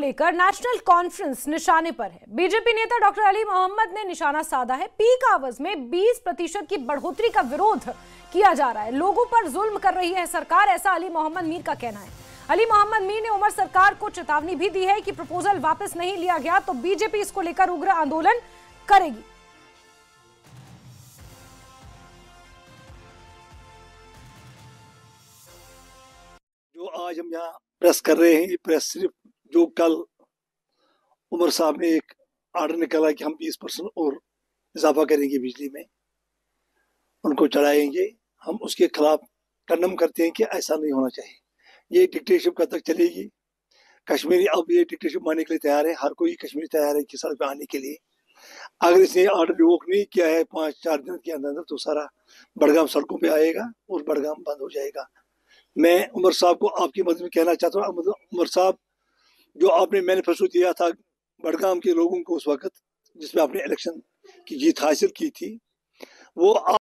लेकर national conference निशाने पर है। बीजेपी नेता डॉक्टर अली मोहम्मद ने निशाना साधा है। पीक आवर्स में 20% की बढ़ोतरी का विरोध किया जा रहा है। लोगों पर जुल्म कर रही है सरकार, ऐसा अली मोहम्मद मीर का कहना है। अली मोहम्मद मीर ने उमर सरकार को चेतावनी भी दी है कि प्रपोजल वापस नहीं लिया गया तो बीजेपी इसको लेकर उग्र आंदोलन करेगी। जो आज हम यहाँ प्रेस कर रहे हैं, ये प्रेस सिर्फ जो कल उमर साहब ने एक आर्डर निकाला कि हम 20% और इजाफा करेंगे बिजली में, उनको चढ़ाएंगे, हम उसके खिलाफ कंडम करते हैं कि ऐसा नहीं होना चाहिए। ये डिक्टेटरशिप कब तक चलेगी? कश्मीरी अब ये डिक्टेटरशिप मानने के लिए तैयार है, हर कोई कश्मीरी तैयार है कि सड़क पे आने के लिए। अगर इसने आर्डर रिवोक नहीं किया है 5-4 दिन के अंदर तो सारा बड़गाम सड़कों पे आएगा और बड़गाम बंद हो जाएगा। मैं उमर साहब को आपकी मदद में कहना चाहता हूँ, उमर साहब जो आपने मैनिफेस्टो दिया था बड़गाम के लोगों को उस वक्त जिसमें आपने इलेक्शन की जीत हासिल की थी, वो